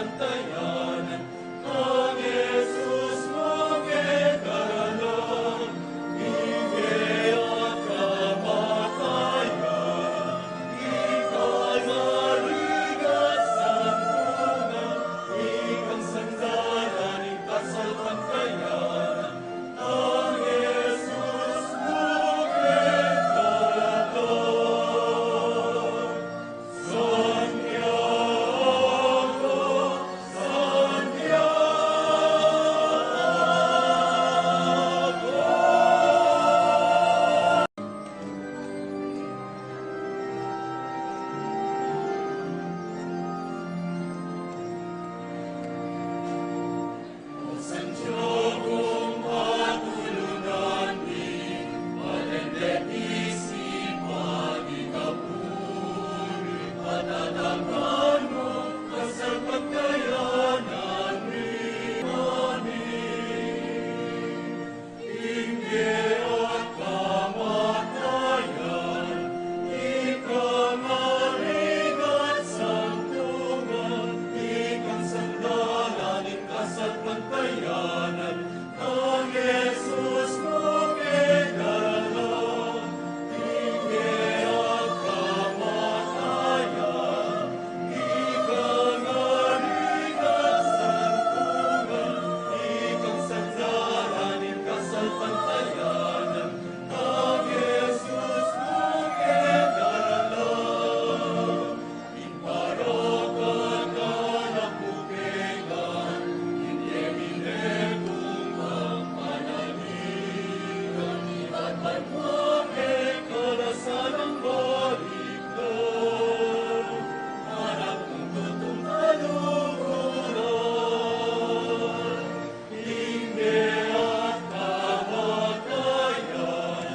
kasapantayanan. Ang Jesus mong edaralan, hindi at kamatayan. Ika'y marigat santungan, ikang sandalan, kasapantayanan. Ang Jesus mong edaralan. Santiago, matulungan di, malendetisi, pagikapuri, patatagan mo, kasapantayanan rin amin. Hindi at kamatayan, ikang marigat santungan, ikang sandalan, kasapantayanan. Ang Jesus mong edaralan, hindi at kamatayan. Ikang marigat santungan, ikang sandalan, kasapantayanan. Ang Jesus mong edaralan. Imparakan ka ng pukegan, hindi minekong ang panaligan, at magmame kalasan ang balikdan. Anak kong tutong kaluhuran, hindi at kamatayan.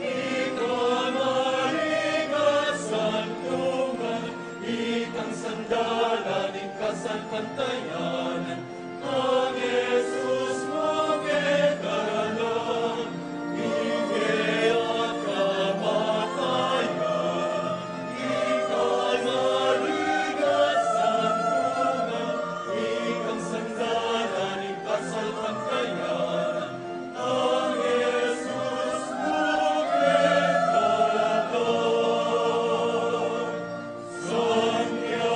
Ikang marigat santungan, ikang sandalan, kasapantayanan. Ang Jesus mong edaralan, hindi at kamatayan. Ikang marigat santungan, ikang sandalan, kasapantayanan. Ang Jesus mong edaralan. Santiago,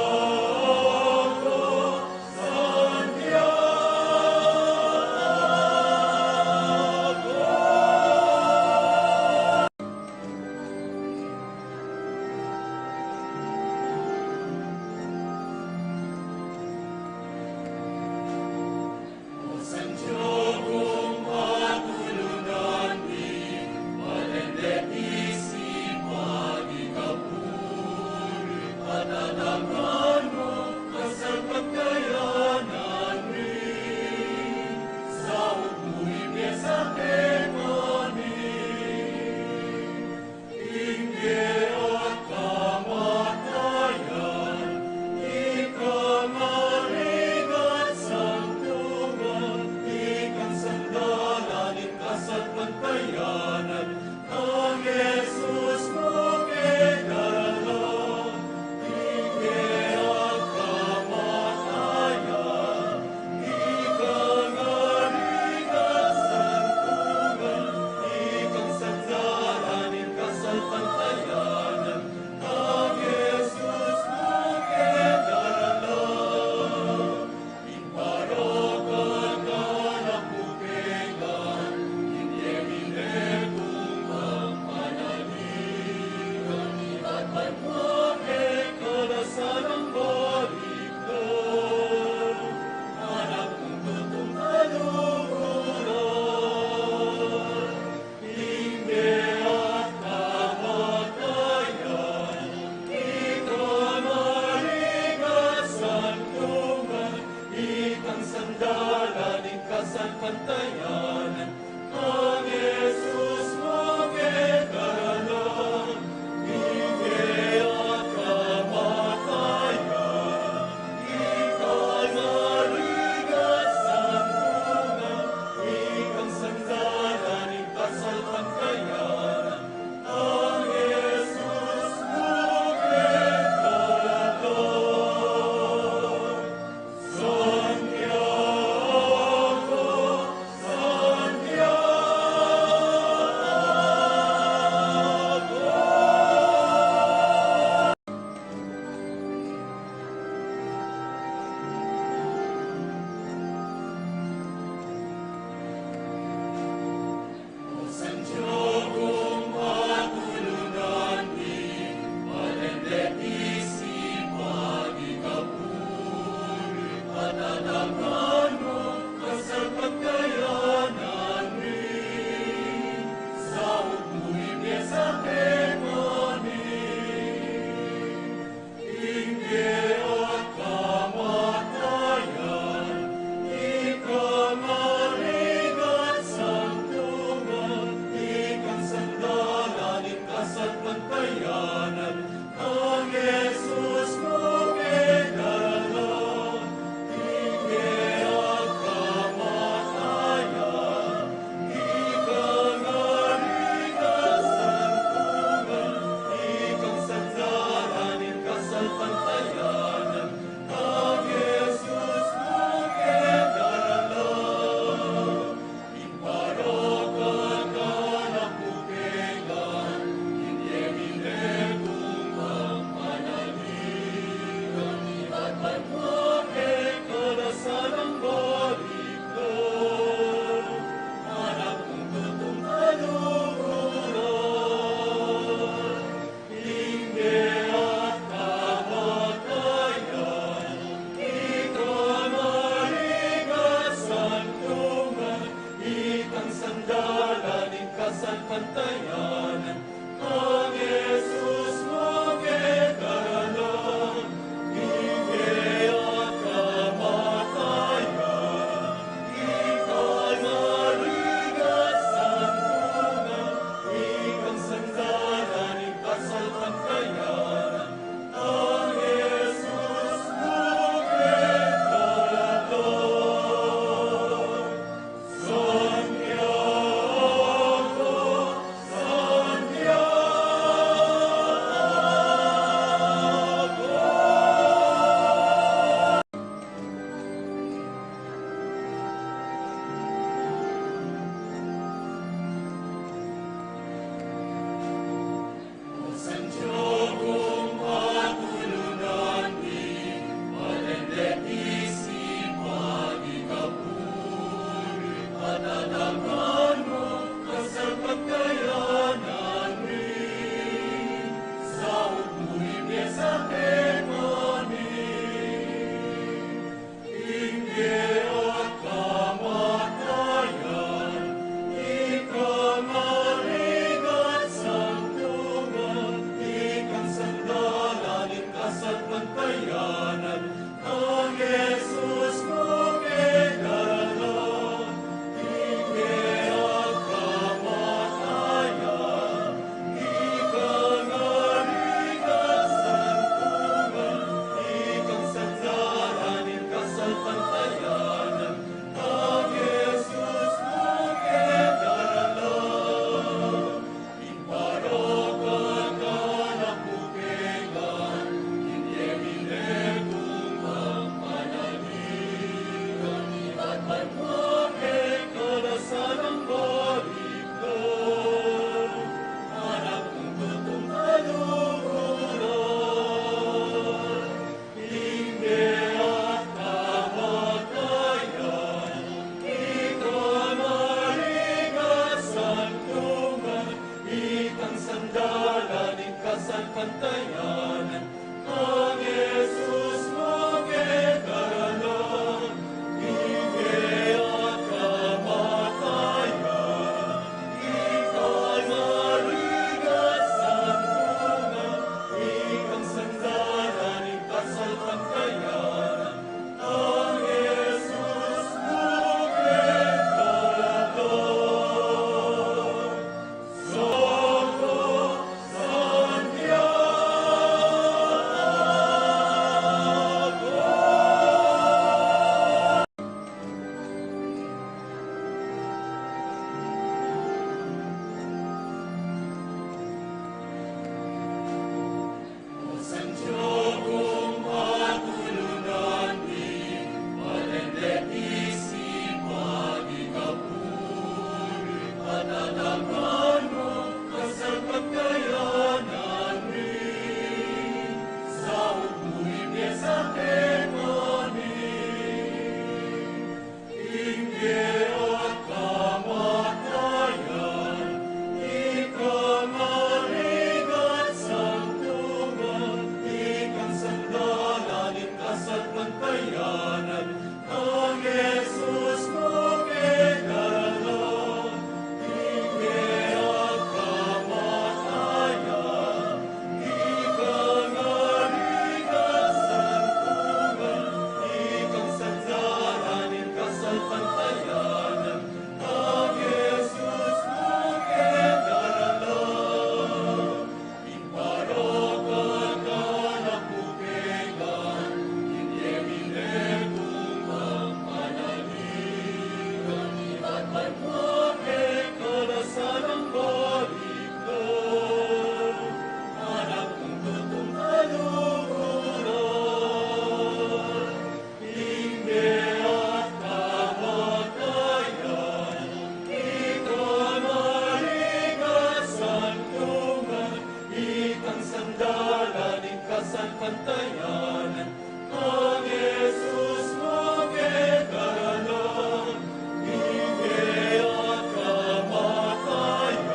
kasapantayanan, ang Jesus mo kekaralan, hindi at kamatayan,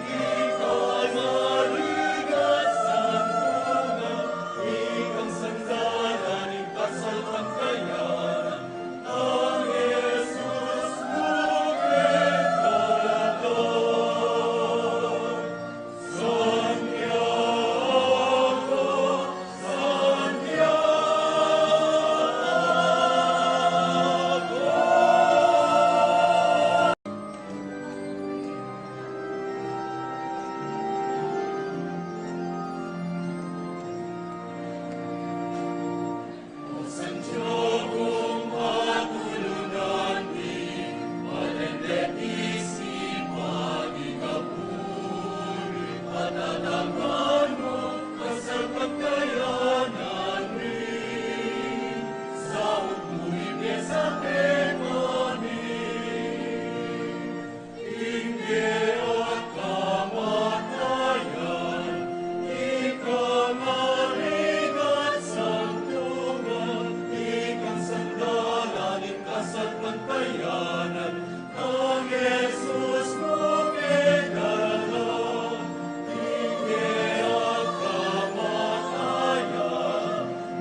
ika'y marigat santungan, ikang sandalan, ikasapantayanan, ang Jesus mo kekaralan. Santiago matulungan di malendetisi pagigapuri patatagan mo kasapagkayanan rin sa utmuhin sa pekanin. Hindi at kamatayan, ikang marigat santungan, ikang sandalan, ikasapantayanan, ang Jesus mo kekaralan. Hindi at kamatayan,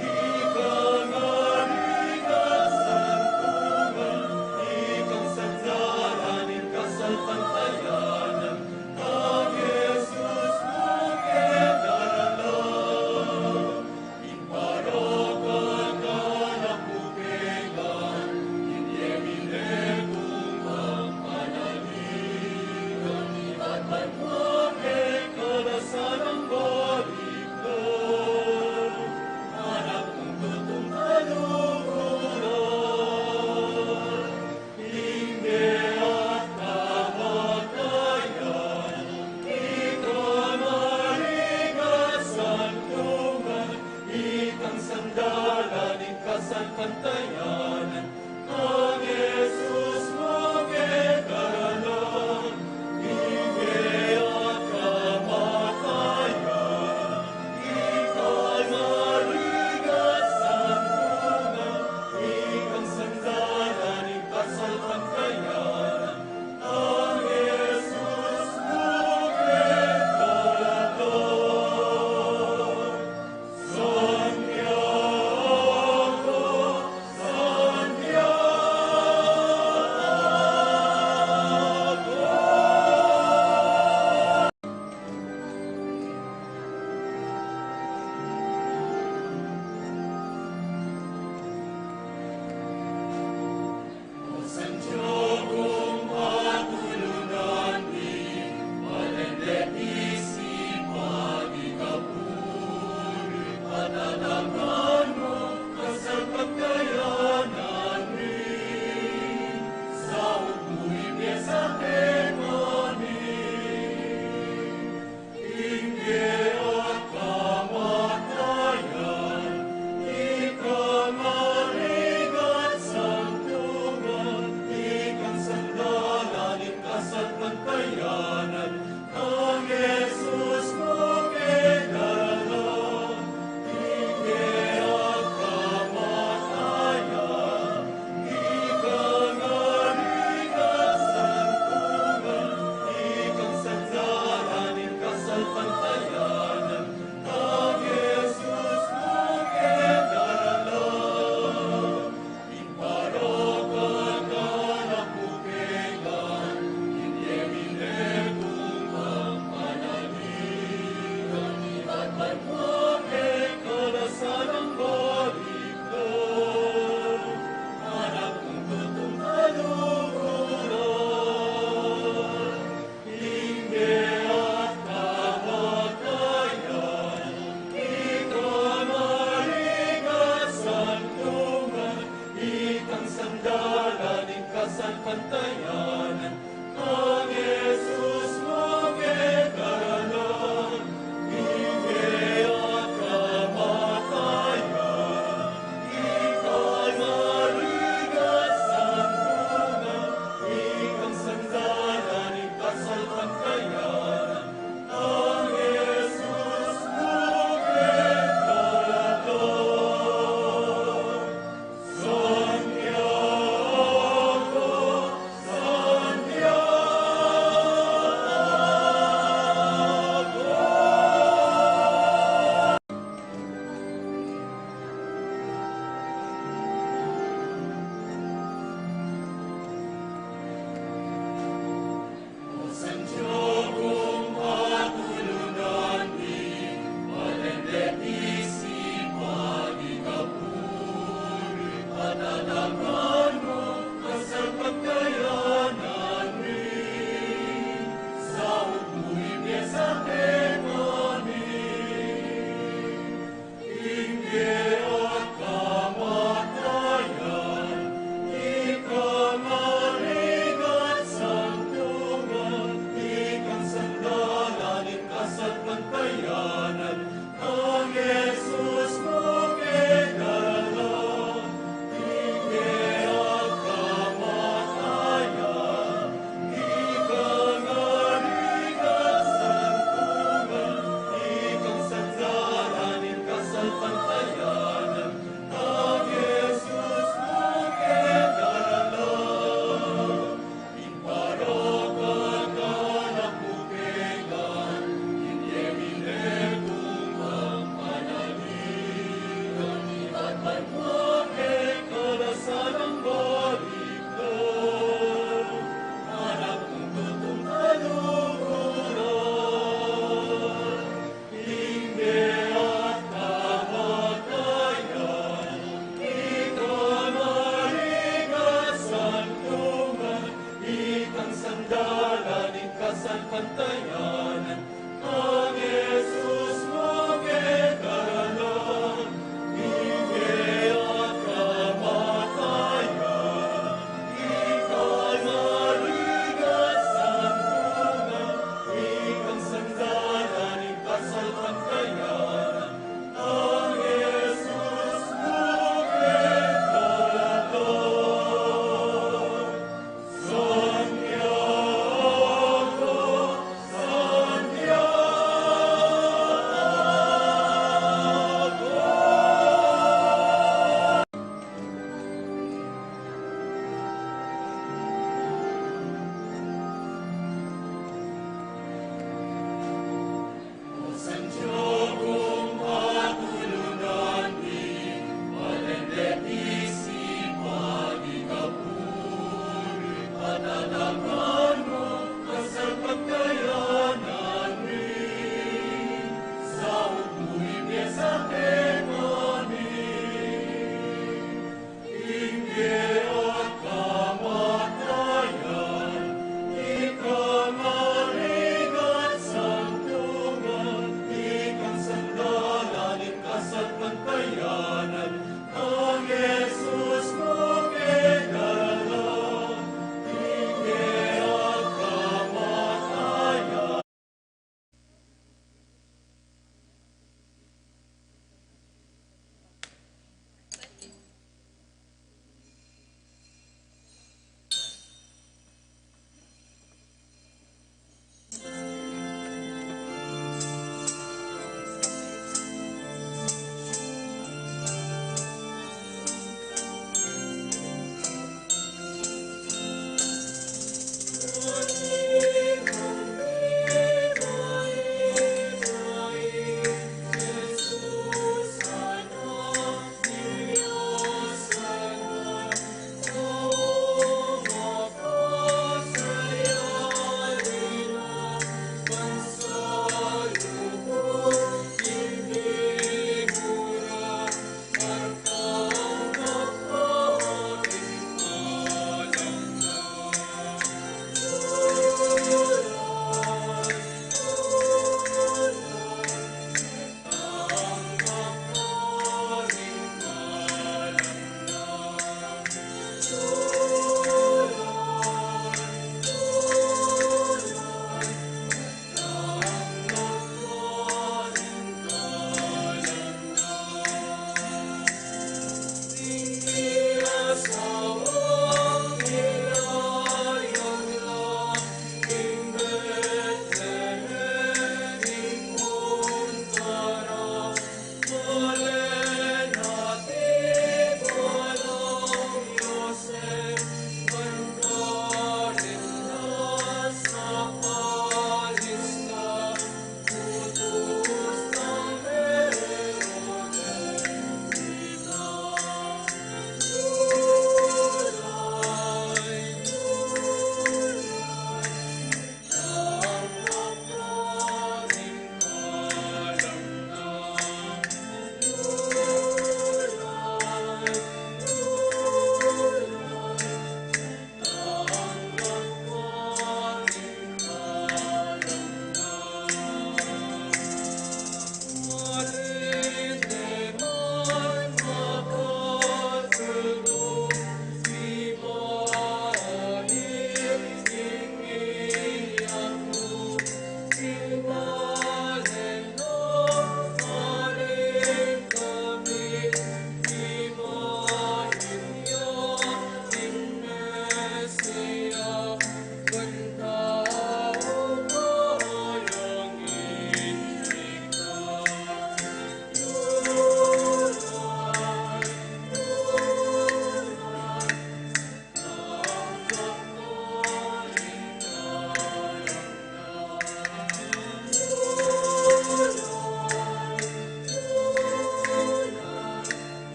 ikang marigat santungan, ikang sandalan, ikasapantayanan, ang Jesus mo kekaralan. Imparagan ka ng putegan, inyemine kung magpanaligan, ibatman mo kekalasan ang balikdan, anak ng tutong kaluhuran. Hindi at kamatayan, ikang marigat santungan, ikang sandalan, ikasapantayanan, ang Jesus mo kekaralan. Hindi at kamatayan, ikang marigat santungan, ikang sandalan, ikasapantayanan, ang Jesus mo kekaralan. Santiago, kamatayan, ang Jesus mo kinala, hindi ang kamatayan.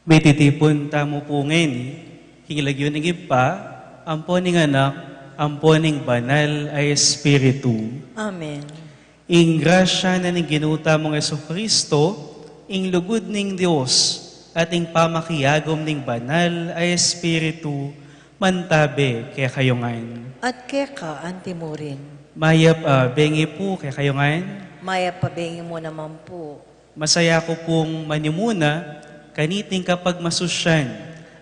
May titipon tamo po ngayon, hingilagyon ng ipa, ampo ning anak, ampo ning banal ay Espiritu. Amen. Ing grasya na ning ginuta mong Jesucristo, ing lugod ning Dios, at ing pamakiyagom ning banal ay Espiritu, mantabe kaya kayongan. At keka antimurin. Mayap bengi po kaya kayongan. Maya pabengi mo naman po. Masaya ko pong manimuna, kaniting kapag masusyan,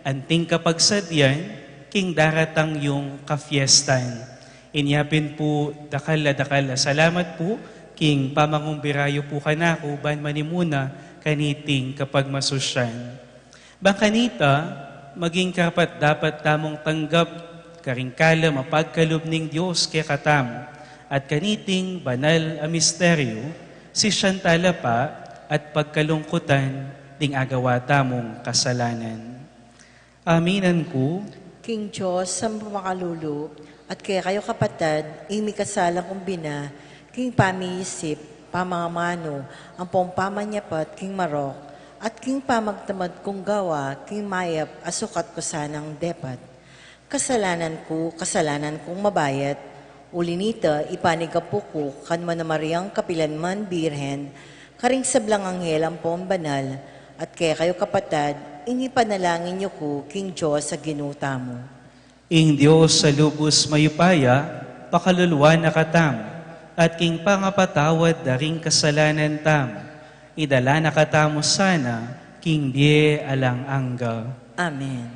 anting kapag sadyan, king daratang yung kafiestan. Inyapin po dakala. Salamat po, king pamangumbirayo po kanako, ban manimuna, kaniting kapag masusyan. Bangkanita, maging karapat dapat tamong tanggap, karingkala mapagkalob ning Diyos kay katam, at kaniting banal a misteryo, si siyantala pa at pagkalungkutan, ding agawa tamong kasalanan. Aminan ko, King Diyos, sa makalulu, at kaya kayo kapatad, imi kasalang kumbina, King pamiisip, pamangamano, ang pompamanyapat, King Marok, at King pamagtamad kong gawa, King Mayap, asukat ko sanang depat. Kasalanan kong mabayat, ulinita, ipanigapo ko, kanman na Mariang kapilanman birhen, karing sablang anghel ang banal, at kaya kayo kapatad, inipanalangin niyo ko, King Diyos, sa ginuta mo. ing Diyos sa lubos mayupaya, pakaluluwa na katam, at king pangapatawad daring kasalanan tam, idala na katamo sana, king die alang angga. Amen.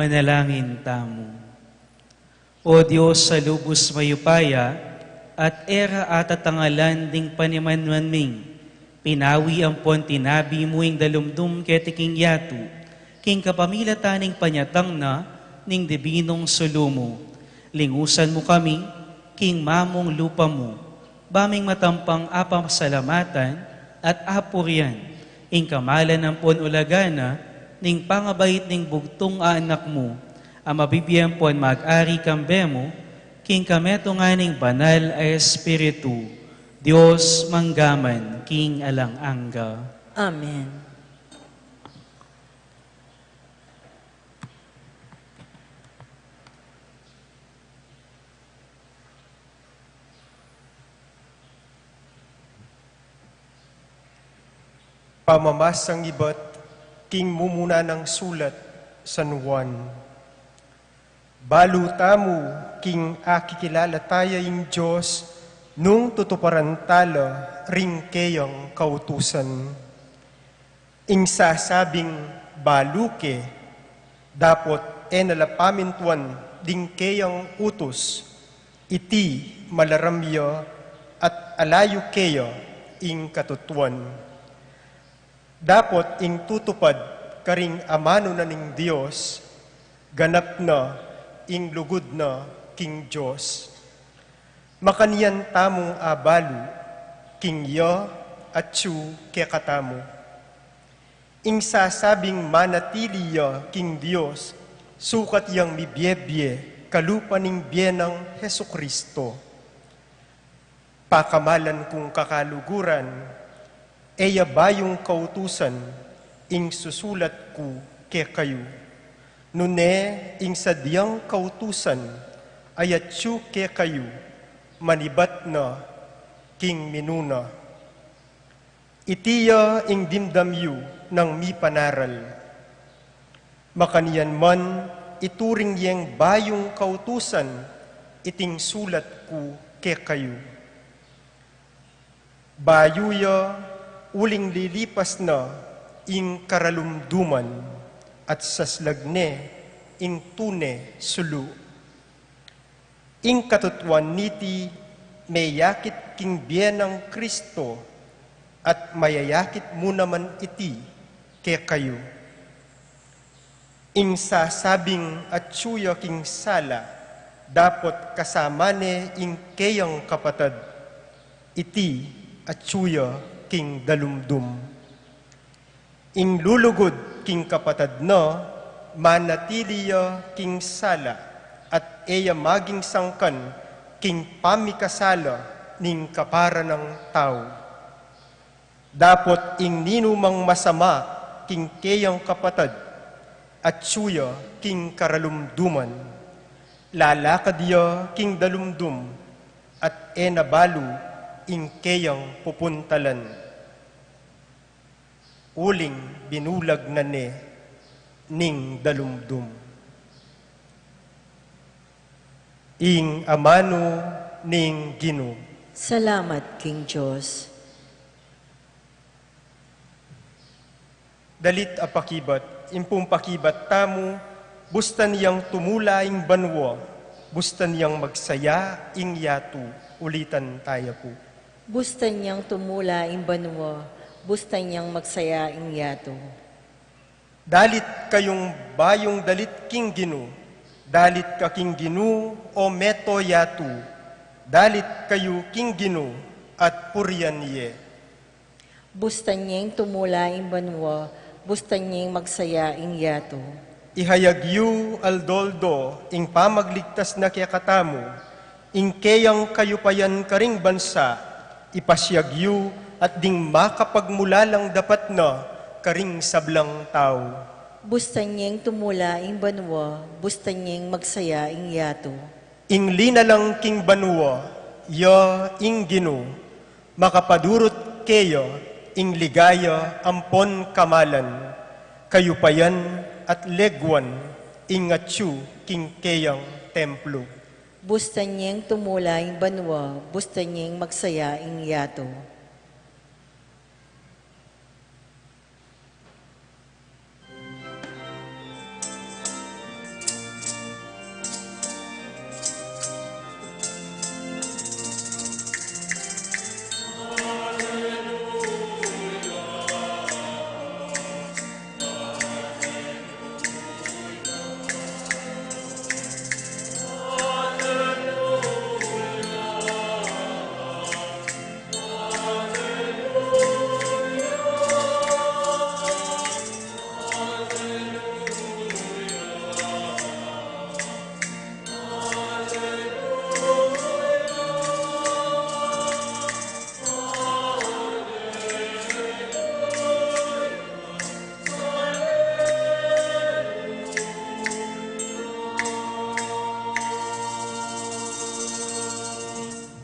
Manalangin tamo. O Diyos sa lubos mayupaya, at era at atangalan ding panimanmanming, pinawi ang tinabi mo'ing dalumdum ketiking yatu, king kapamilataning panyatang na, ning dibinong sulumo. Lingusan mo kami, king mamong lupa mo, baming matampang apasalamatan at apurian, ing kamalan ng ulagana, ning pangabait ning bugtong anak mo, ang mabibiyang mag-ari kambemo, king kameto nga ning banal ay Espiritu, Diyos manggaman, king alang-angga. Amen. Pamamasang iba't king mumuna ng sulat San Juan. Balutamu king akikilala tayo yung Diyos nung tutuparan tala ring kayang kautusan. Ing sasabing baluke, dapot nalapamintuan ding kayang utos, iti malaramyo at alayo kayo ing katutuan. Dapot ing tutupad karing amano na ning Diyos, ganap na ing lugod na king Diyos. Makaniyan tamong abalu, king yo at chu kekatamo. Ing sasabing manatili yo king Diyos, sukat yang mibyebye, kalupa ning biyenang Heso Kristo. Pakamalan kung kakaluguran, eya bayong kautusan, ing susulat ku ke kayo. Nune, ing sadyang kautusan, ayatsu ke kayo, manibat na, king minuna. Itiya ing dimdamyu ng mi panaral. Makaniyan man, ituring yang bayong kautusan, iting sulat ku ke kayo. Bayuya, uling lilipas na, ing karalumduman, at saslagne, ing tune sulu. Ing katutuan niti, may yakit king biyenang Kristo, at mayayakit mo naman iti, ke kayo. Ing sasabing at suya king sala, dapot kasamane ing kayang kapatad, iti at suya king dalumdum. Ing lulugod king kapatad na, manatiliya king sala, at eya maging sangkan, king pamikasala, ning kapara ng tao. Dapot ing ninumang masama, king kayang kapatad, at suya king karalumduman. Lalakadya king dalumdum, at enabalu, ing kayang pupuntalan. Uling binulag na ne, ning dalumdum. Ing amano ning Ginoo. Salamat, King Diyos. Dalit apakibat, impung pakibat tamu, bustan yang tumula ing banwa, bustan yang magsaya ing yatu, ulitan tayo po. Bustan niyang tumula ing banwa, bustan niyang magsaya ing yato. Dalit kayong bayong dalit king Ginoo, dalit ka king Ginoo o meto yatu, dalit kayo king Ginoo at purian ye. Bustan niyang tumula ing banwa, bustan niyang magsaya ing yato. Ihayagyu aldoldo ing pamagligtas na kiyakatamo, ing kayang kayupayan karing bansa, ipasyagyu at ding makapagmulalang dapat na karing sablang tao. Bustan niyang tumula ing banwa, bustan niyang magsaya ing yato. Ing linalang king banwa, ya ing Ginoo, makapadurot keyo, ing ligaya ampon kamalan, kayupayan at legwan, ing atsu king keyang templo. Bustan niyang tumula ing banwa, bustan niyang magsaya ing yato.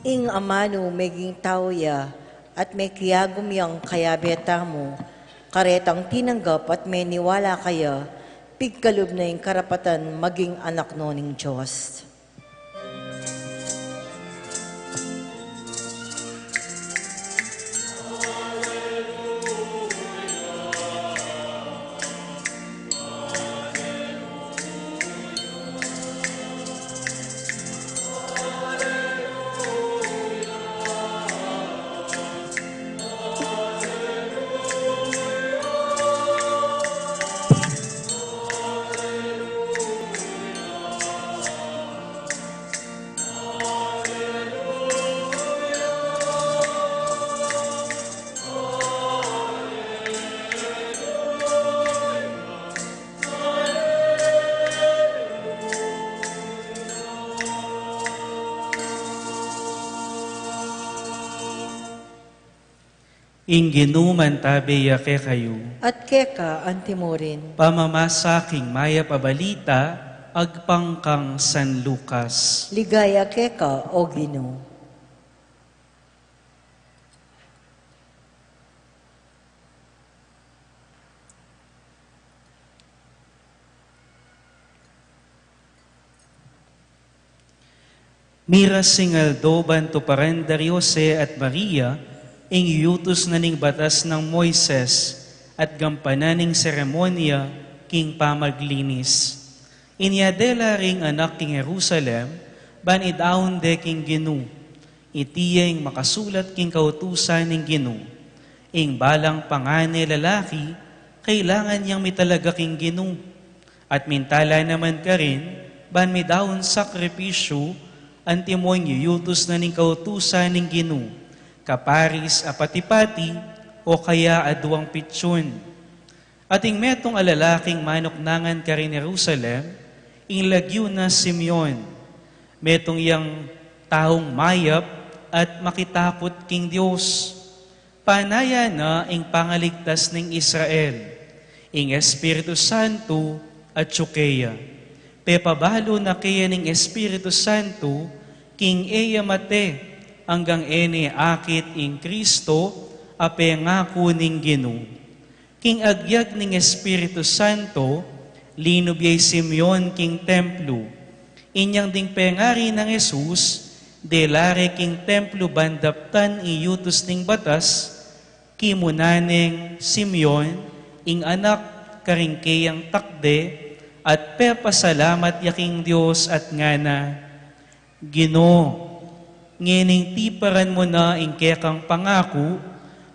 Ing amano meging tauya at may kiyagom yang kaya beta mo, karetang tinanggap at may niwala kaya, pigkalub na yung karapatan maging anak noning Diyos. Ingginuman tabi yake kayo, At keka antimorin, pamamasaking maya pabalita, agpangkang San Lucas. ligaya keka o Ginoo. Mira singaldoban to parenda Jose at Maria, ing yutos na ning batas ng Moises at gampananing seremonya king pamaglinis. Inyadela ring anak king Jerusalem, ban idaon de king Ginu. Itiya ing makasulat king kautusan ning Ginu. Ing balang pangane lalaki, kailangan niyang mitalaga king Ginu. At mintala naman ka rin, ban midaon sakripisyo, antimoy yutos na ning kautusan ning Ginu. Kaparis apatipati o kaya aduang pitsun. Ating metong alalaking manoknangan ka rin Jerusalem, ing lagyo na Simeon. Metong yang taong mayap at makitapot king Diyos. Panaya na ing pangaligtas ng Israel, ing Espiritu Santo at Tsukeya. Pepabalo na kaya ng Espiritu Santo, king eya mate, hanggang ene akit ing Kristo, ape ngako ning Ginu. King agyag ning Espiritu Santo, linubyay Simeon king templo. Inyang ding pengari ng Jesus, delare king templo bandaptan iyutos ning batas, kimunaneng Simeon, ing anak karingkeyang takde, at pepasalamat yaking Diyos at ngana, Ginoo, ngining tiparan mo na ing kekang pangako,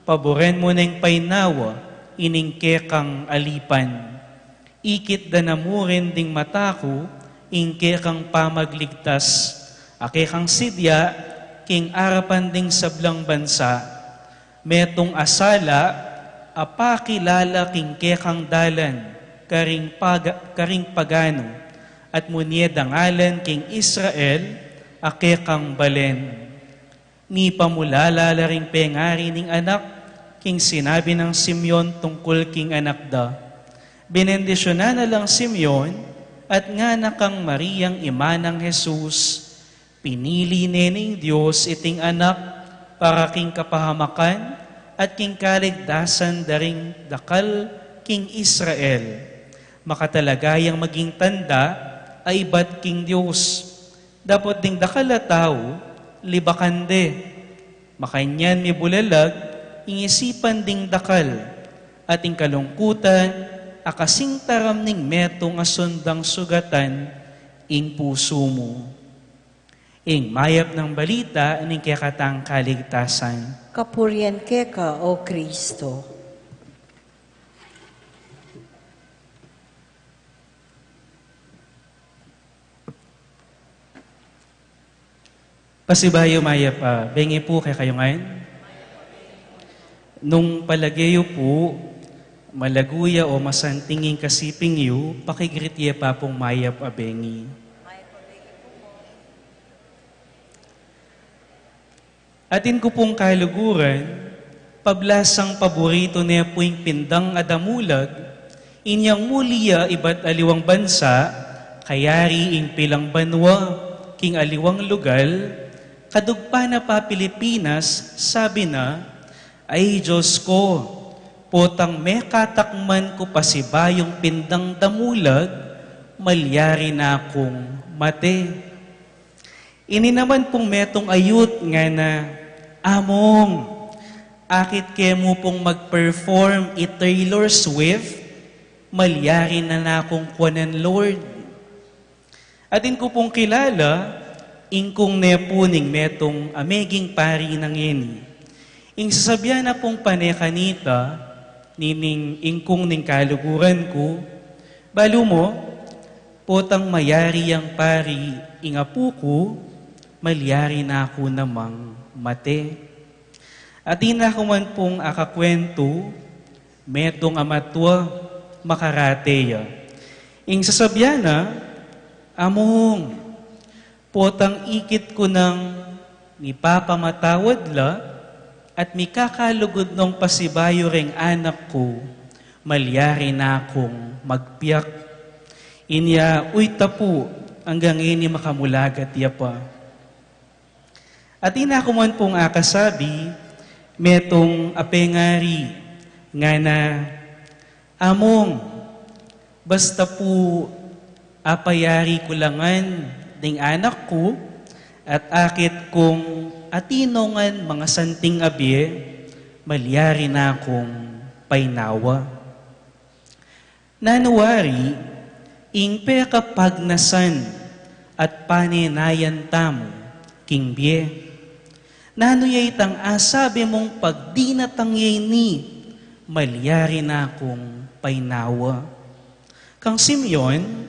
paboren mo na ing painawa, ining kekang alipan. Ikit da namurin ding matako, ing kekang pamagligtas, akekang sidya, king arapan ding sablang bansa. Metong asala, apakilala king kekang dalan, karing pagano, at munye dangalan king Israel, akekang balen. Ni pamulala ring pengari ning anak, king sinabi ng Simeon tungkol king anak da. Benendisyonan na lang Simeon, at nga nakang Mariang ima ng Jesus, pinili nining Diyos iting anak, para king kapahamakan, at king kaligtasan daring dakal king Israel. Makatalagayang maging tanda, ay ba't king Diyos, dapat ding dakala tao, libakande. Makanyan mi bulalag, ingisipan ding dakal, at ing kalungkutan, akasing taram ning metong asundang sugatan, ing puso mo. Ing mayap ng balita, ning kekatang kaligtasan. Kapurian keka o Kristo. Pasibayo maya pa, bengi po kay kayo ngayon. Nung palagayo po, malaguya o masantingin kasiping yu, pakigritya pa pong maya pa bengi. Atin ko pong kaluguran, pablasang paborito niya po yung pindang adamulag, inyang muliya iba't aliwang bansa, kayari ing pilang banwa, king aliwang lugal, kadugpa na pa Pilipinas, sabi na, ay Diyos ko, potang me katakman ko pa si bayong pindang damulag, malyari na akong mate. Ini naman pong metong ayut nga na, among, akit kemo pong mag-perform Taylor Swift, malyari na akong kuwanan Lord. Atin ko pong kilala, ingkong nepuning metong ameging pari ng yeni. Ing sasabyan na pong panekanita, nining ingkong ning kaluguran ko, balo mo, potang mayari ang pari, ingapu ko, malyari na ako namang mate. At ina ko man pong akakwento, metong amatwa, makarateya. Ing sasabyan na, among, potang ikit ko ng nipapamatawad la at mikakalugod ng pasibayo ring anak ko, malyari na akong magpiyak. Inya, uy tapu, hanggang ini makamulagat ya pa. At ina ko man pong akasabi, metong apengari, nga na, among, basta po apayari kulangan ding anak ko at akit kong atinongan mga santing abye, malyari na akong painawa. Nanuwari, ingpe kapag nasan at paninayan tamo, kingbye. Nanuyay tang asabi mong pag di natangyay ni, malyari na akong painawa. Kang Simeon,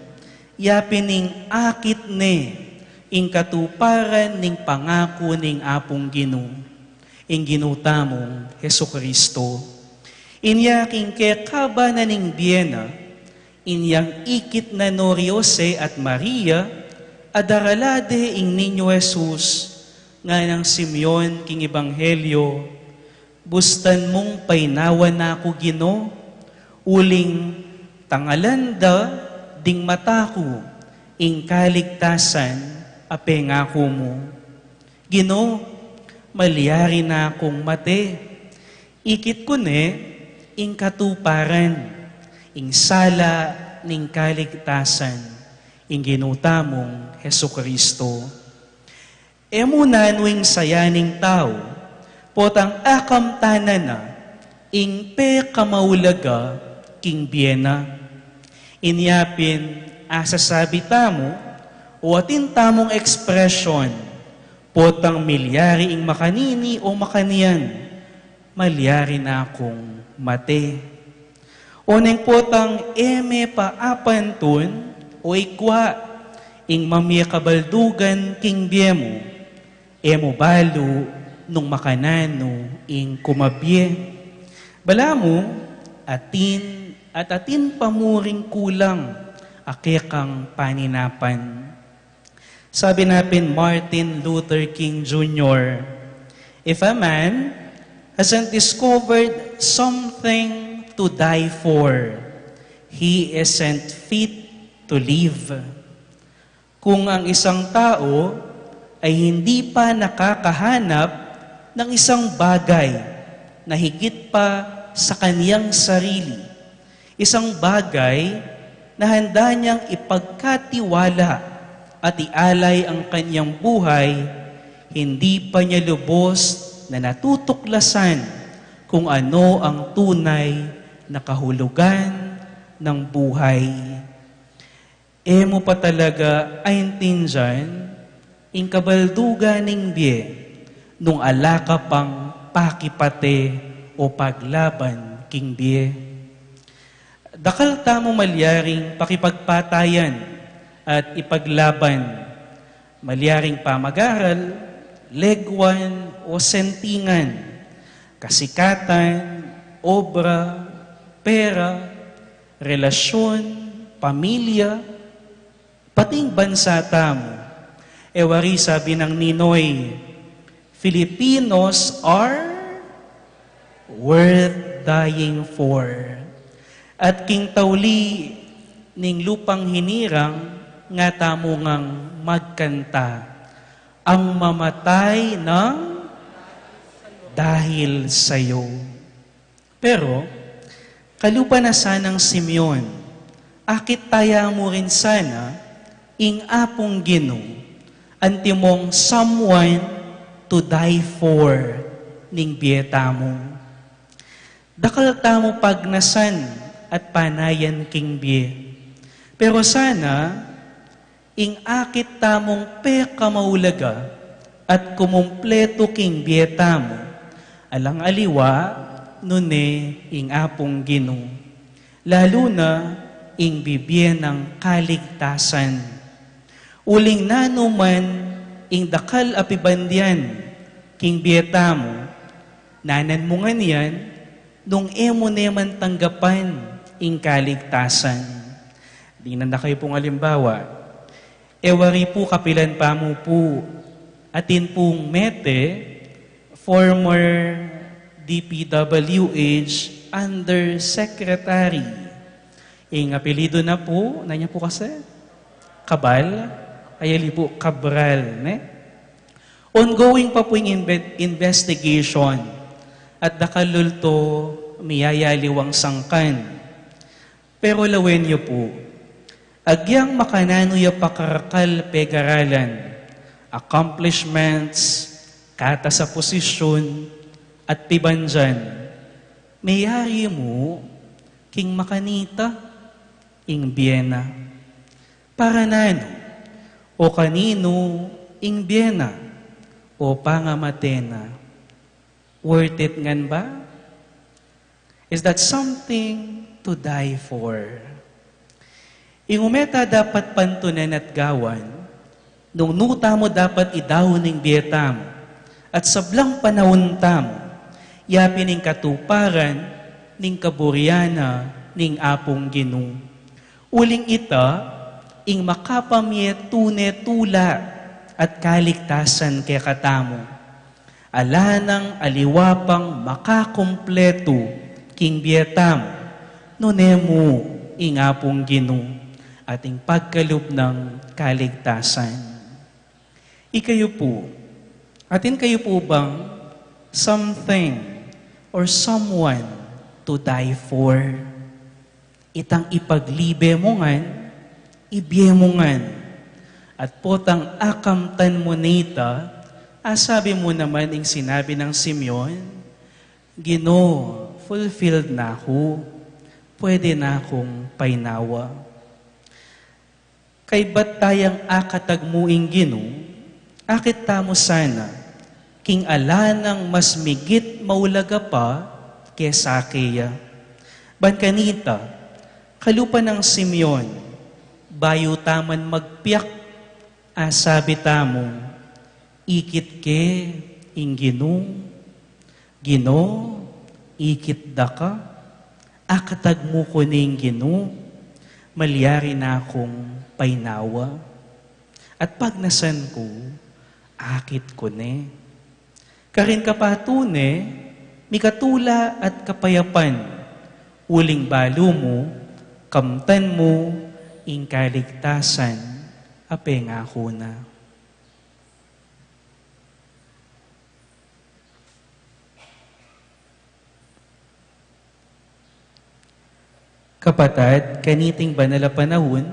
yapining akit ne, ing katuparan ning pangako ning apong Gino, ing ginutamong Hesukristo. Inyaking kekaba na ning biyena, inyang ikit na no Jose at Maria, adaralade ing ninyo Jesus, nga ng Simeon king Ebanghelyo, bustan mong painawan na ako Gino, uling tangalanda ding matako, ing kaligtasan, apengako mo. Gino, malyari na akong mate, ikit ko ne, ing katuparan, ing sala ning kaligtasan, ing ginutamong Hesukristo. Muna nuing sayaning tao, potang akam tanana, ing pe kamaulaga, king biyena. Inyapin asasabi tamo, o atin tamong ekspresyon, potang milyari ing makanini o makaniyan, malyari na akong mate. O neng potang eme paapantun, o ikwa, ing mamya kabaldugan king biyemo, emo balo nung makanano ing kumabye. Balamo, atin pamuring kulang akekang paninapan. Sabi natin Martin Luther King Jr., if a man hasn't discovered something to die for, he isn't fit to live. Kung ang isang tao ay hindi pa nakakahanap ng isang bagay na higit pa sa kaniyang sarili, isang bagay na handa niyang ipagkatiwala at ialay ang kanyang buhay, hindi pa niya lubos na natutuklasan kung ano ang tunay na kahulugan ng buhay. Emo pa talaga ayon dyan, ing kabaldugan ning biye, nung alaka pang pakipate o paglaban king biye. Dakal tamo malyaring pakipagpatayan at ipaglaban, malyaring pamag-aral, legwan o sentingan, kasikatan, obra, pera, relasyon, pamilya, pating bansa tamo. Ewari sabi ng Ninoy, Filipinos are worth dying for. At king tauli ning lupang hinirang nga tamo ngang magkanta. ang mamatay ng dahil sa'yo. Pero, kalupa na sanang Simeon, akit taya mo rin sana, ing apong Gino, antimong someone to die for, ning bieta mo. Dakal tamo pagnasan at panayan king bie. Pero sana, ing akit tamong peka maulaga at kumumpleto king bieta mo, alang aliwa, nune ing apong Gino. Lalo na ing bibye ng kaligtasan. Uling nanuman ing dakal apibandyan king bieta mo, nanan mo nga niyan, nung emo neman tanggapan ing kaligtasan. Di na kayo pong alimbawa, ewari po kapilan pa mo po, atin pong mete, former DPWH Undersecretary. Ing apelido na po, na niya po kasi, Cabal, ayali po, Cabral, ne? Ongoing pa po yung investigation at dakalulto miyayaliwang sangkan. Pero lawen niyo po, agyang makanano ya pakarakal pegaralan, accomplishments, kata sa posisyon, at pibanjan, mayari mo, king makanita, ing biyena. Para nano, o kanino, ing biyena, o pangamatena. Worth it ngan ba? Is that something to die for? Ingumeta dapat pantunan at gawan, nung nuta mo dapat idawon ng biyeta mo, at sablang panahon tamo, yapin ng katuparan, ning kaburyana, ning apong Gino. Uling ita, ing makapamye tune tula at kaligtasan kay katamo. Alanang aliwapang makakumpleto king biyetamo, nunemo ing apong Gino, ating pagkalub ng kaligtasan. Ikayo po, atin kayo po bang something or someone to die for? Itang ipaglibe mo ngan, ibiye mo ngan, at potang akamtan mo nita, asabi mo naman ang sinabi ng Simeon, Gino, fulfilled na ako, pwede na akong painawa. Kay ba't tayang akatag mo ing Gino, akit tamo sana, king alanang mas migit maulaga pa kesa kaya. Ban kanita, kalupa ng Simeon, bayo taman magpiyak, asabi tamo, ikit ke ing Gino, Gino, ikit da ka, akatag mo ko ning Gino, malyari na akong painawa. At pag nasan ko, akit ko ne. Karin kapatune, mikatula at kapayapan, uling balo mo, kamtan mo, ing kaligtasan, apengako na. Kapatad, kaniting banal a panahon,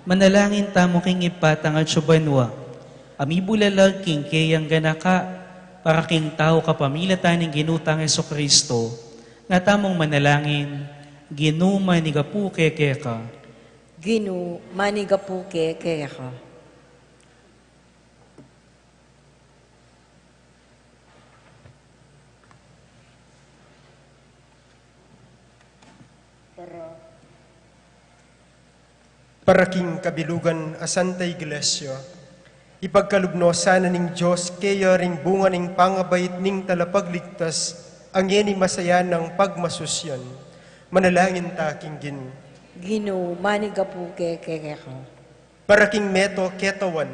manalangin tamo king ipatang at subanwa, amibulalag king kayang ganaka, para king tao kapamilatan ng ginutang Jesucristo, nga tamong manalangin, Gino manigapuke keka. Gino, manigapuke keka. Para king kabilugan a Santa Iglesia, ipagkalubno sana ning Diyos kaya ring bunga ning pangabait ning talapagligtas ang yeni masaya ng pagmasusyan. Manalangin ta king Gino. Gino, manigapuke keka. Para king meto ketawan,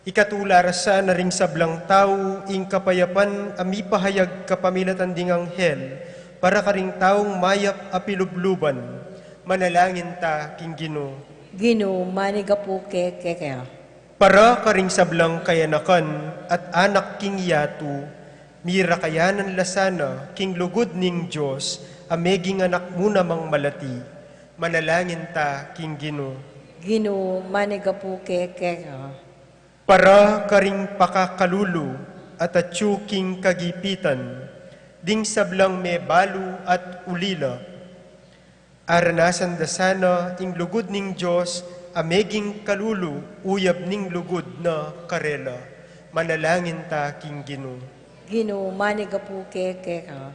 ikatular sana ring sablang tao ing kapayapan ami pahayag kapamilatan ding anghel, para karing taong mayap apilubluban. Manalangin ta king Gino. Gino, manigapuke keka. Para karing sablang kayanakan at anak king yatu, mira kayanan lasana king lugod ning Diyos, ameging anak mo namang malati, manalangin ta king Ginoo. Ginoo, manigapu keka. Para karing pakakalulu at atsuking kagipitan, ding sablang may balu at ulila, aranasan dasana ing lugod ning Diyos, ameging kalulu, uyab ning lugod na karela, manalangin ta king Ginoo. Ginoo, manigapu keka.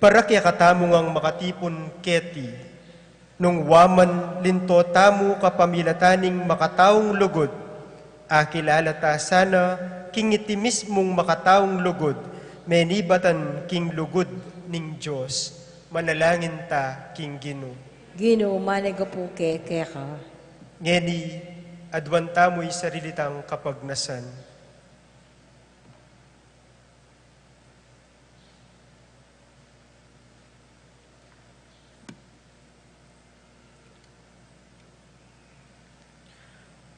Para kaya katamo ngang makatipon keti, nung waman linto tamo kapamilataning makataong lugod, akilala ta sana king iti mismong makataong lugod, menibatan king lugod ning Diyos, manalangin ta king Ginoo. Ginoo, manigapu keka. Ngeni, adwan tamo'y sarilitang kapagnasan.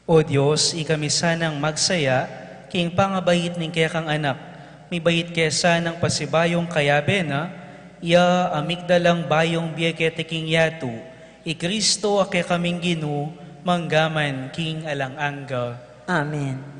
O Diyos, ikami sanang magsaya, king pangabait ning kaya kang anak, may bayit kesa ng pasibayong kayabe na, iya amigdalang bayong biyekete king yatu, i Kristo ake kaming Ginoo, manggaman king alang-angga. Amen.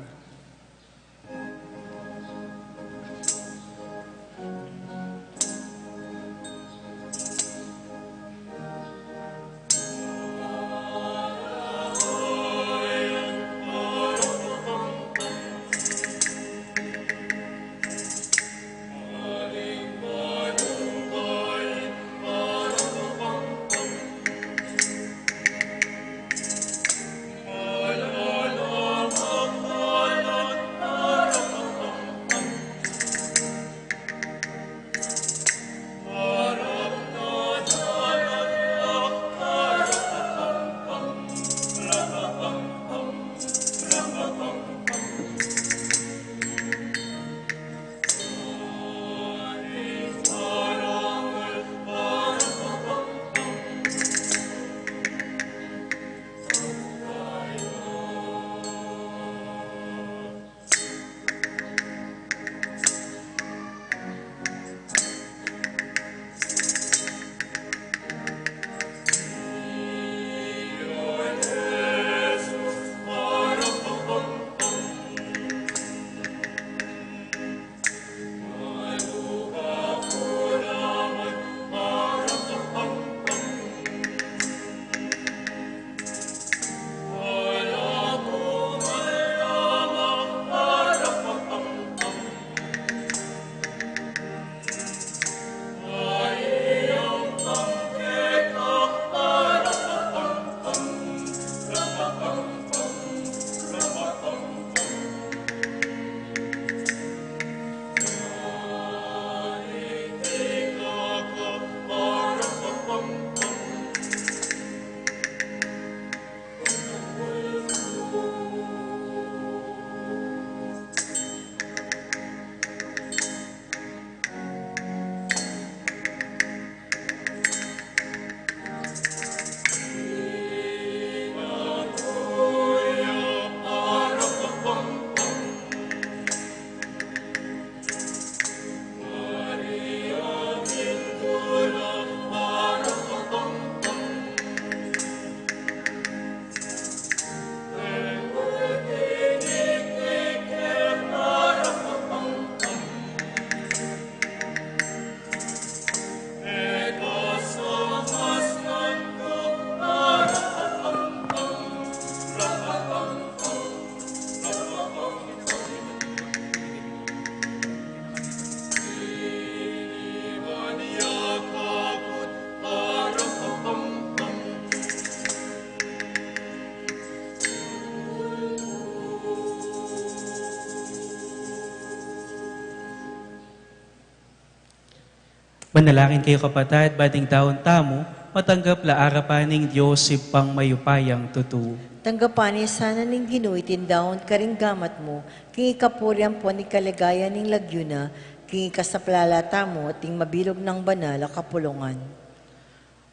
Manalangin kayo kapatid, bading taon tamo, matanggap la arapaning Diyos si pang mayupayang tutu. Tanggapanin sana ning Ginoo itindawon karing gamat mo, king ikapurian po ni kaligaya ning lagyuna, king ikasaplalata mo, ting mabilog ng banal a kapulungan.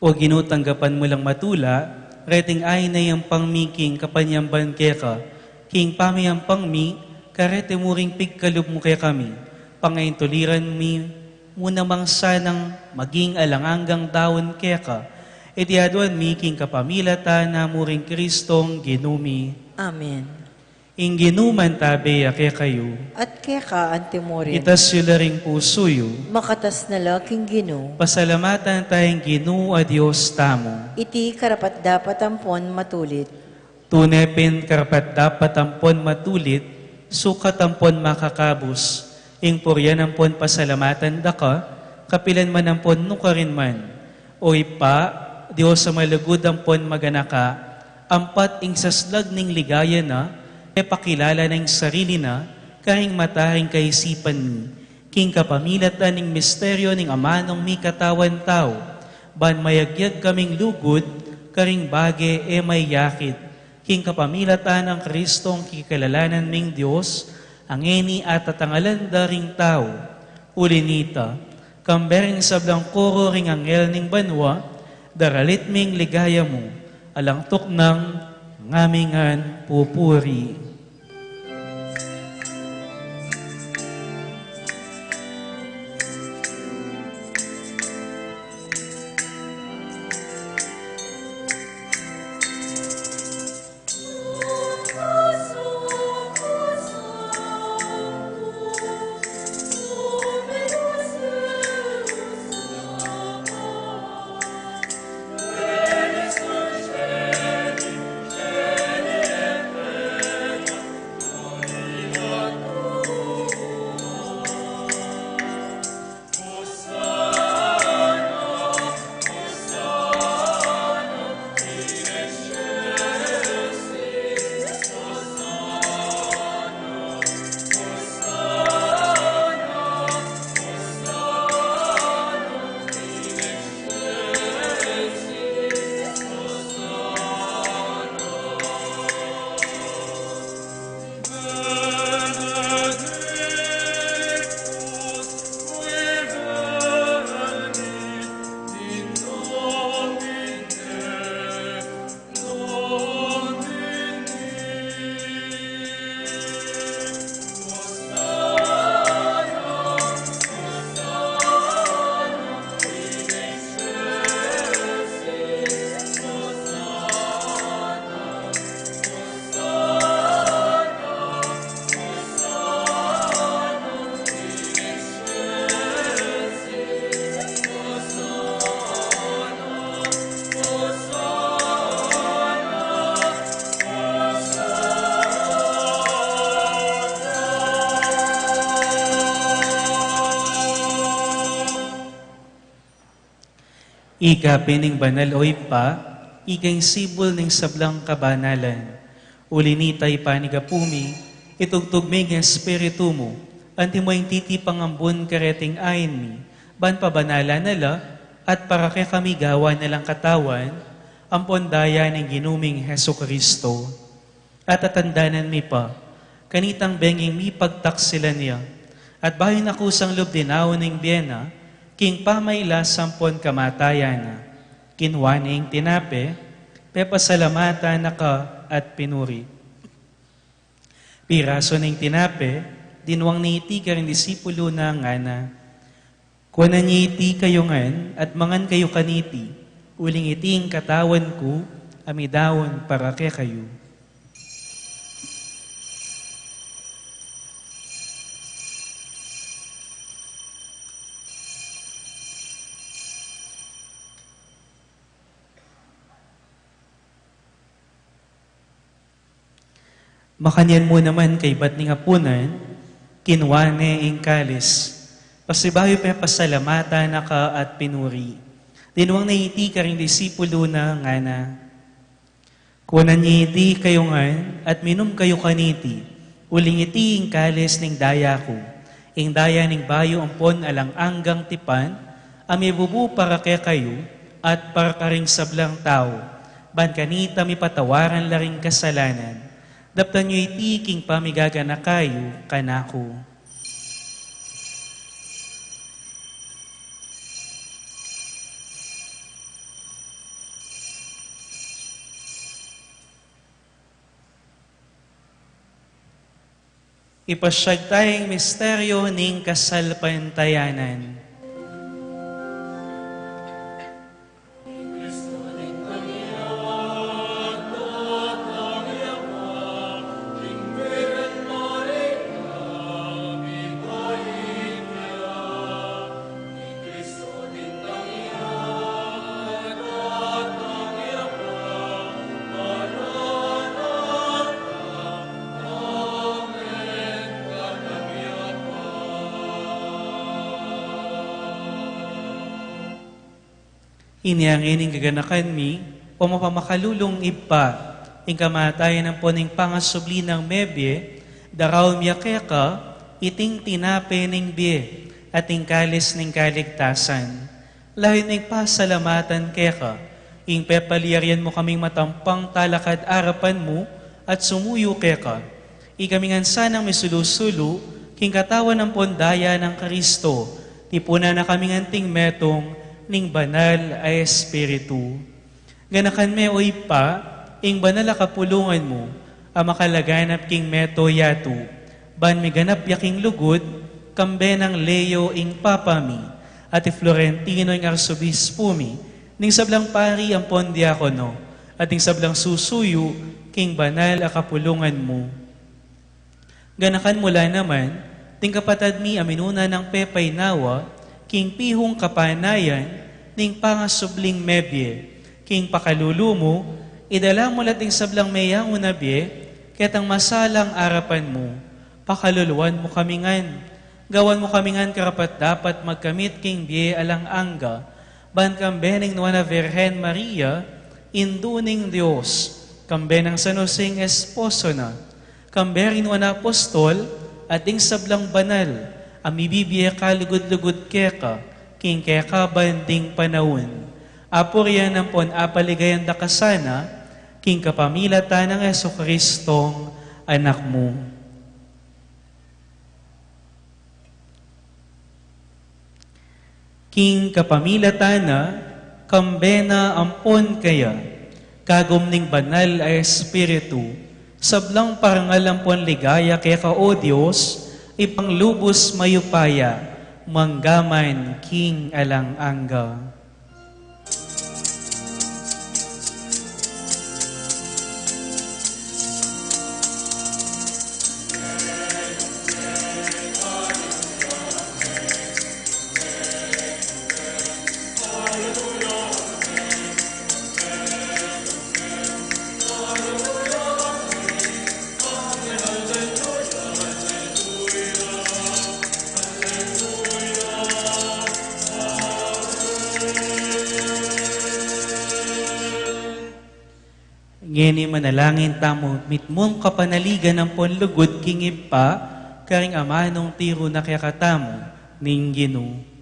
O ginutanggapan mo lang matula, reting ay na yung pangmiking kapanyamban keka, king pamayang pangmi, karete muring pigkalub mo kay kami, pangayin tuliran mi, muna mang sanang maging alanganggang daon keka, itiaduan mi king kapamilata na muring Kristong ginumi. Amen. Ing ginuman tabi ake kayo, At keka antimorin, itas yula ring pusuyo, makatas na laking Ginoo, pasalamatan tayong Ginoo a Diyos tamo. iti karapat dapat ampon matulit, Tunepin karapat dapat ampon matulit, sukat ampon makakabus, ing puryan ampon pasalamatan daka, kapilan man ampon nukarin man. O ipa, Diyos sa malugod ampon maganaka, ampat ing saslag ning ligaya na, e pakilala ng sarili na, karing mataring kaisipan ni, king kapamilatan ning misteryo ning amanong mi katawan tao, ban mayagyag kaming lugod, karing bage e may yakit, king kapamilatan ng Kristong kikalalanan ming Diyos, ang eni at tatangalanda ring tao, ulinita, kambering sablang koro ring angel ning banwa, daralit ming ligaya mo, alangtok ng ngamingan pupuri. Ika pining banal oy pa, ikang sibol ning sablang kabanalan. Ulinitay panigapumi, itugtugmig ng espiritu mo, anti mo yung titipang ambon kareting ayin mi, ban pabanala nala, at para kay kami gawa nalang katawan, ang pondaya ng ginuming Heso Kristo. At atandanan mi pa, kanitang benging mi pagtaksila niya, at bahin akusang lubdinaw ng biyena, king pamayla sampon kamatayan na, kinwaning tinape, pepasalamatan na ka at pinuri. Piraso ng tinape, dinwang ni iti ka rin disipulo na nga na, kunan niya iti kayo ngan, at mangan kayo kaniti, uling iting katawan ko, amidawon para ke kayo. Makanyan mo naman kay ba't ni ngapunan, kinwane ing kalis, pasibayo pa pasalamata na ka at pinuri. Dinwang na iti ka rin disipulo na nga na, kunan niya iti kayo ngan, at minum kayo kaniti, uling iti ing kalis ning daya ko, ing daya ning bayo ampon alang anggang tipan, amibubu para kaya kayo, at para karing sablang tao, ban kanita mi patawaran laring kasalanan, daptan nyo iti king pamigaga na kayo kanako. Ipasyag tayong misteryo ning kasalpantayanan. Iniangin ng gaganakan mi, o mapamakalulong ipa, ing kamatayan ng poning pangasubli ng mebye, daraw miyakeka, iting tinape ng bie, at ing kalis ng kaligtasan. Lahin ng pasalamatan keka, ing pepaliaryan mo kaming matampang talakad arapan mo, at sumuyo keka. Ikamingan sanang misulusulu, king katawan ng pondaya ng Kristo, tipuna na kaming anting metong, ning banal ay Espiritu. Ganakan me o ipa, ing banal kapulungan mo, ang makalaganap king meto yatu, ban mi ganap yaking lugod, kambe ng Leo ing papami, at Florentino ing arsobispo mi, ning sablang pari ang pondiakono, at ing sablang susuyo, king banal a kapulungan mo. Ganakan mula naman, ting kapatad mi aminuna ng pepay nawa, king pihong kapanayan, ning pangasubling mebye, king pakalulumo, idala mo lating sablang mayang unabye, ketang masalang arapan mo, pakaluluan mo kamingan, gawan mo kamingan karapat dapat magkamit king bie alang angga, ban kambe ning Nuana Virgen Maria, induning Diyos, kambe ng San Joseng esposo na, kambe rin Nuana Apostol, at ing sablang banal, amibibye kalugod-lugod keka, king keka banding panahon. Apuryan ng pon apaligayan da kasana, king kapamilatan ng Jesucristong anak mo. King kapamilatan na, kambena ampon kaya, kagom ning banal ay Espiritu, sablang parangalampon ligaya kaya ka o Diyos, ipanglubos mayupaya, manggaman king alang angga. Ngeni manalangin tamo, mitmong kapanaligan ng ponlugod king ipa, karing amanong tiro na kaya katamo, ning Ginoo.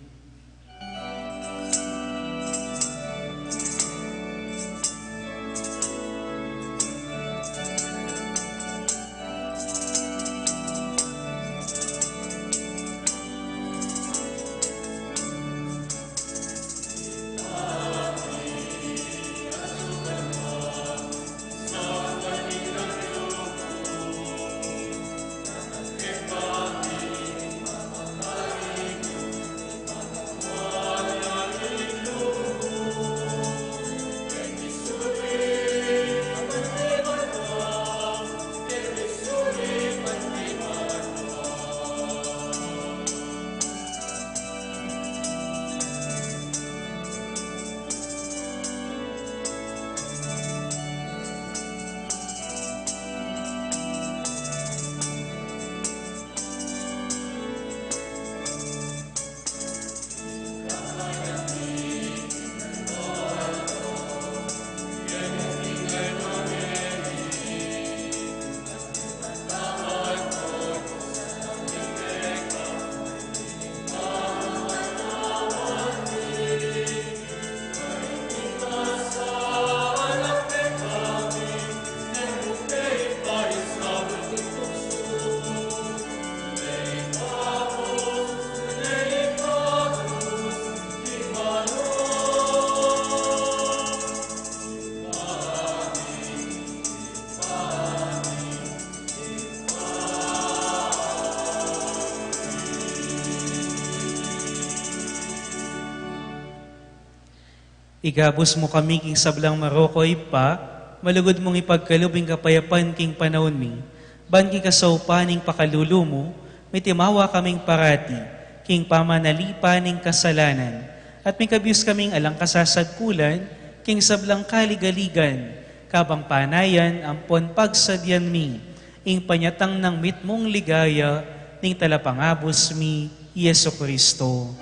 Igabos mo kami king sablang marokoy pa, malugod mong ipagkalubing kapayapan king panahon mi. Ban king kasaupaning pakalulu mo, may timawa kaming parati, king pamanalipa ning kasalanan. At may kabius kaming alang kasasadkulan, king sablang kaligaligan, kabang panayan, ampon pagsadyan mi, ing panyatang ng mitmong ligaya, ning talapangabos mi, Yesu Kristo.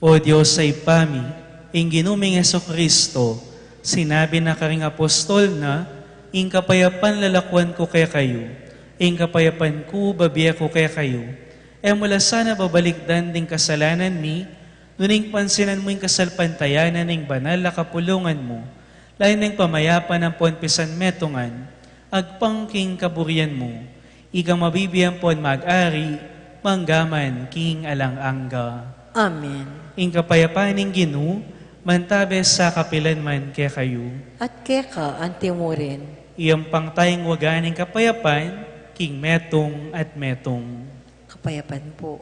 O Diyos sa ipami, ing ginuming Yesu Kristo, sinabi na karing apostol na, ing kapayapan lalakwan ko kaya kayo, ing kapayapan ko babiya ko kaya kayo. E mula sana babalikdan ding kasalanan mi, nuning pansinan mo ing kasalpantayanan ing banal na kapulungan mo, lain ng pamayapan ng ponpisan metungan, agpang king kaburian mo, igang mabibiyan pon mag-ari, manggaman king alang-angga. Amen. Ing kapayapaan ng Ginoo, mantabes sa kapilanman kaya kayo. At keka ang timurin. Iyang pangtayong waganing kapayapan, king metong at metong. Kapayapan po.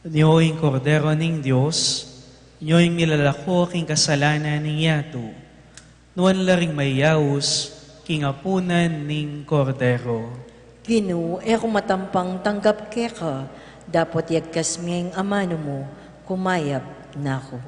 Niyo'ing kordero ning Diyos, niyo'ing milalako king kasalanan ning yato, nuan laring mayaus, king apunan ning kordero. Ginoo, kung matampang tanggap keka, dapat yagkas miyang amano mo, kumayab na ako.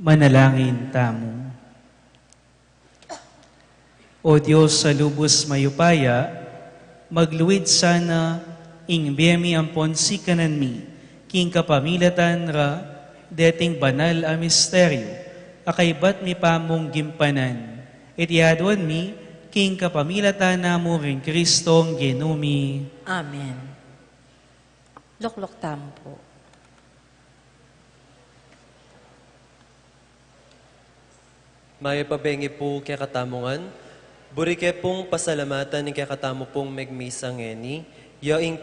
Manalangin tamo. O Diyos sa lubos mayupaya, magluwid sana ing biyemi ampon si kananmi, king kapamilatan ra, deting banal a misteryo, akay ba't mi pamong gimpanan, itiadwan mi, king kapamilatan namo ring Kristong genumi. Amen. Luklok tamo po. Maya pabengi po kaya katamungan, burike pong pasalamatan ng kaya katamo pong megmisang ngeni, yaing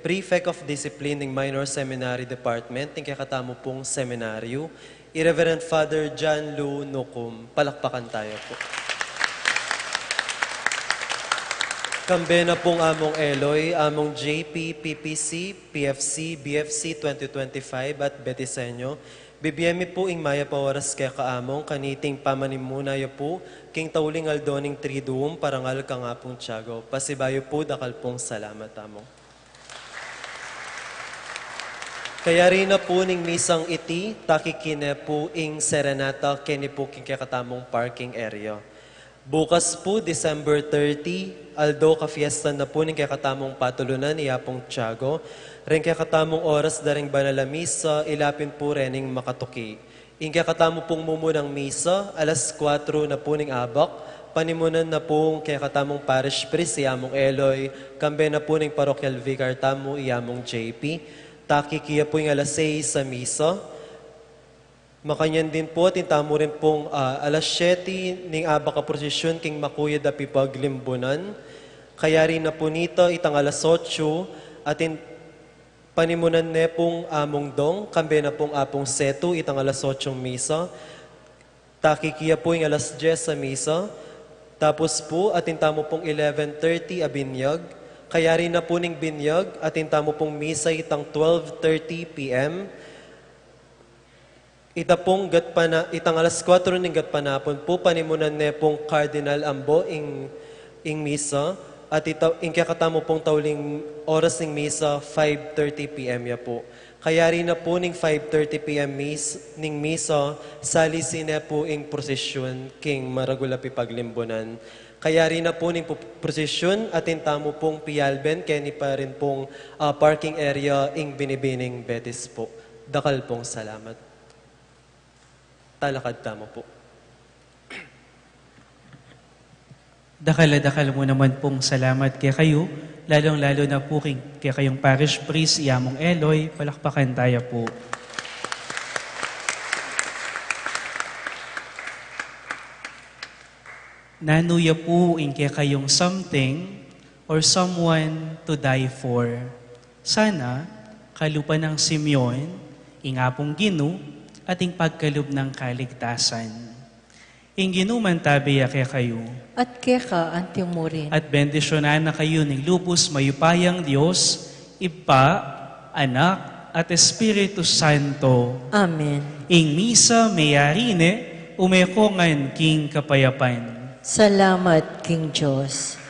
Prefect of Discipline ng Minor Seminary Department ng kaya katamo pong seminaryo, Irreverend Father John Lou Nukum. Palakpakan tayo po. Kambe na pong among Eloy, among JP, PPC, PFC, BFC 2025 at Betisenyo. Bibiyemi po ing maya pawaras kaya kaamong kaniting pamanimuna yo po, king tauling aldoning triduum parangal ka nga pong tiyago. Pasibayo po dakal pong salamat among. Kaya rin na po ning misang iti, takikine po ing serenata kini po king kakatamong parking area. Bukas po, December 30, aldo ka fiesta na po ning kakatamong patulunan ni Yapong Tiago. Ren kakatamong oras daring banala misa, ilapin po rening makatuki. Ing kakatamo pong mumunang misa, alas 4 na po ning abak, panimunan na po kakatamong parish priest, Iyamong Eloy, kambe na po ning parochial vicar tamo, Iyamong JP. Takikiya po yung alas 6 sa misa. Makanyan din po, tintamo rin pong alas 7 ning abaka prosesyon king makuya da pipaglimbunan. Kaya rin na po nito itang alas 8 atin panimunan ne pong among dong, kambe na pong apong setu itang alas 8 misa. Takikiya po yung alas 10 sa misa. Tapos po atin tamo pong 11:30 a binyag. Kaya rin na po ning binyag atin tamo pong misa itang 12:30 p.m. Itang alas 4 ng gatpanapon po, panimunan ne pong Cardinal Ambo ing misa, at ing kakatamo pong tauling oras ng misa, 5:30 p.m. ya po. Kaya rin na po ning 5:30 p.m. ning misa, salisin na po ing prosesyon king maragula pipaglimbunan. Kaya rin na po ning prosesyon, atin tamo pong piyalben, kaya ni pa rin pong parking area ing binibining Betis po. Dakal pong salamat. Talakad tamo po. Dakal mo naman pong salamat kaya kayo, lalong-lalo na po kaya kayong parish priest, Iyamong Eloy, palakpakan tayo po. Nanuya po kaya kayong something or someone to die for. Sana, kalupa ng Simeon, ingapong ginu, ating pagkalub ng kaligtasan. Inginuman tabiya kaya kayo. At keka anting mo rin. At bendisyonan na kayo ng lubos mayupayang Diyos, Ipa, Anak, at Espiritu Santo. Amen. Ing misa mayarine, umekongan king kapayapan. Salamat, King Diyos.